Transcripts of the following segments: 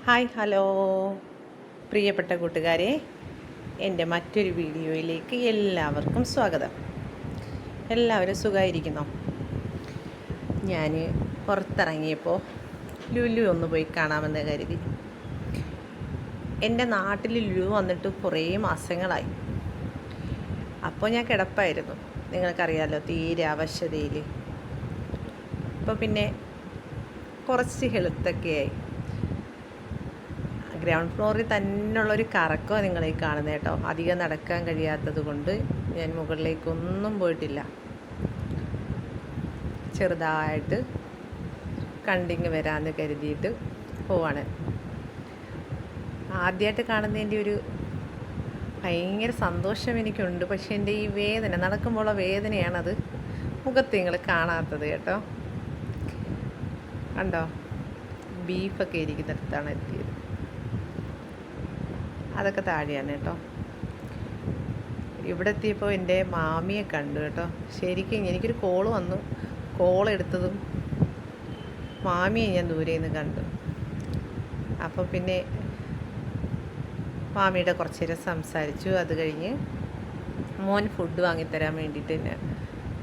Hi hello പ്രിയപ്പെട്ട കൂട്ടുകാരെ, എൻ്റെ മറ്റൊരു വീഡിയോയിലേക്ക് എല്ലാവർക്കും സ്വാഗതം. എല്ലാവരും സുഖമായിരിക്കുന്നോ? ഞാൻ പുറത്തിറങ്ങിയപ്പോൾ ലുലു ഒന്ന് പോയി കാണാമെന്ന് കരുതി. എൻ്റെ നാട്ടിൽ ലുലു വന്നിട്ട് കുറേ മാസങ്ങളായി. അപ്പോൾ ഞാൻ കിടപ്പായിരുന്നു, നിങ്ങൾക്കറിയാമല്ലോ, തീരെ അവശതയിൽ. അപ്പോൾ പിന്നെ കുറച്ച് ഹെൽത്തൊക്കെ ആയി. ഗ്രൗണ്ട് ഫ്ലോറിൽ തന്നെയുള്ളൊരു കറക്കമാണ് നിങ്ങളീ കാണുന്നത് കേട്ടോ. അധികം നടക്കാൻ കഴിയാത്തത് കൊണ്ട് ഞാൻ മുകളിലേക്കൊന്നും പോയിട്ടില്ല. ചെറുതായിട്ട് കണ്ടിങ് വരാമെന്ന് കരുതിയിട്ട് പോവാണ്. ആദ്യമായിട്ട് കാണുന്നതിൻ്റെ ഒരു ഭയങ്കര സന്തോഷം എനിക്കുണ്ട്. പക്ഷേ എൻ്റെ ഈ വേദന, നടക്കുമ്പോഴുള്ള വേദനയാണത് മുഖത്ത് നിങ്ങൾ കാണാത്തത് കേട്ടോ. കണ്ടോ, ബീഫൊക്കെ ഇരിക്കുന്നിടത്താണ് എത്തിയത്. അതൊക്കെ താഴെയാണ് കേട്ടോ. ഇവിടെ എത്തിയപ്പോൾ എൻ്റെ മാമിയെ കണ്ടു കേട്ടോ. ശരിക്കും എനിക്കൊരു കോള് വന്നു. കോൾ എടുത്തതും മാമിയെ ഞാൻ ദൂരെ നിന്ന് കണ്ടു. അപ്പോൾ പിന്നെ മാമിയുടെ കുറച്ച് നേരം സംസാരിച്ചു. അത് കഴിഞ്ഞ് മോൻ ഫുഡ് വാങ്ങിത്തരാൻ വേണ്ടിയിട്ട് തന്നെ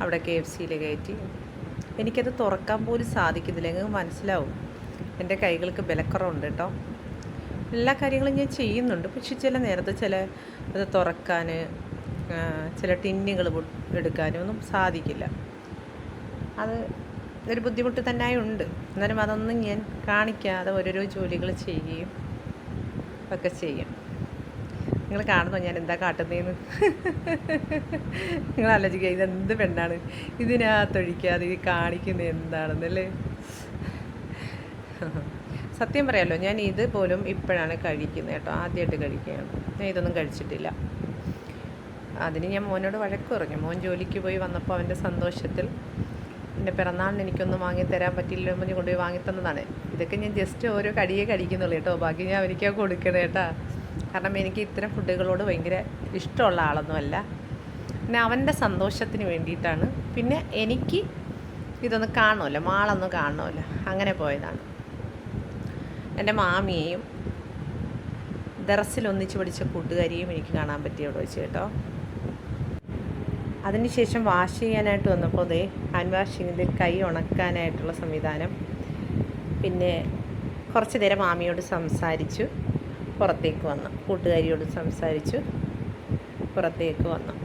അവിടെ KFC-യിൽ കയറ്റി. എനിക്കത് തുറക്കാൻ പോലും സാധിക്കുന്നില്ല. നിങ്ങൾക്ക് മനസ്സിലാവും, എൻ്റെ കൈകൾക്ക് ബലക്കുറവുണ്ട് കേട്ടോ. എല്ലാ കാര്യങ്ങളും ഞാൻ ചെയ്യുന്നുണ്ട്, പക്ഷെ ചില നേരത്ത് അത് തുറക്കാൻ, ചില ടിന്നുകൾ എടുക്കാനും ഒന്നും സാധിക്കില്ല. അത് ഒരു ബുദ്ധിമുട്ട് തന്നെയായി ഉണ്ട്. എന്നാലും അതൊന്നും ഞാൻ കാണിക്കാതെ ഓരോരോ ജോലികൾ ചെയ്യുകയും ഒക്കെ ചെയ്യും. നിങ്ങൾ കാണുന്നോ ഞാൻ എന്താ കാട്ടുന്നതെന്ന്? നിങ്ങൾ ആലോചിക്കുക, ഇതെന്ത് പെണ്ണാണ് ഇതിനകത്തൊഴിക്കാതെ ഇത് കാണിക്കുന്നത് എന്താണെന്നല്ലേ? സത്യം പറയാമല്ലോ, ഞാൻ ഇത് പോലും ഇപ്പോഴാണ് കഴിക്കുന്നത് കേട്ടോ. ആദ്യമായിട്ട് കഴിക്കുകയാണ്. ഞാൻ ഇതൊന്നും കഴിച്ചിട്ടില്ല. അതിന് ഞാൻ മോനോട് വഴക്ക് പറഞ്ഞു. മോൻ ജോലിക്ക് പോയി വന്നപ്പോൾ അവൻ്റെ സന്തോഷത്തിൽ എൻ്റെ പിറന്നാളിന് എനിക്കൊന്നും വാങ്ങിത്തരാൻ പറ്റില്ല എന്ന് കൊണ്ടുപോയി വാങ്ങിത്തന്നതാണ്. ഇതൊക്കെ ഞാൻ ജസ്റ്റ് ഓരോ കടിയേ കഴിക്കുന്നുള്ളൂ കേട്ടോ. ബാക്കി ഞാൻ അവനിക്കാ കൊടുക്കണേ കേട്ടോ. കാരണം എനിക്ക് ഇത്തരം ഫുഡുകളോട് ഭയങ്കര ഇഷ്ടമുള്ള ആളൊന്നുമല്ല. പിന്നെ അവൻ്റെ സന്തോഷത്തിന് വേണ്ടിയിട്ടാണ്. പിന്നെ എനിക്ക് ഇതൊന്നും കാണുമല്ലോ, മാളൊന്നും കാണുമല്ലോ, അങ്ങനെ പോയതാണ്. എൻ്റെ മാമിയെയും ദറസിൽ ഒന്നിച്ച് പഠിച്ച കൂട്ടുകാരിയും എനിക്ക് കാണാൻ പറ്റി അവിടെ വെച്ച് കേട്ടോ. അതിനുശേഷം വാഷ് ചെയ്യാനായിട്ട് വന്നപ്പോൾ അതേ ഹാൻഡ് വാഷിങ്ങിൽ കൈ ഉണക്കാനായിട്ടുള്ള സംവിധാനം. പിന്നെ കുറച്ച് നേരം മാമിയോട് സംസാരിച്ചു പുറത്തേക്ക് വന്നു. കൂട്ടുകാരിയോട് സംസാരിച്ചു പുറത്തേക്ക് വന്നു.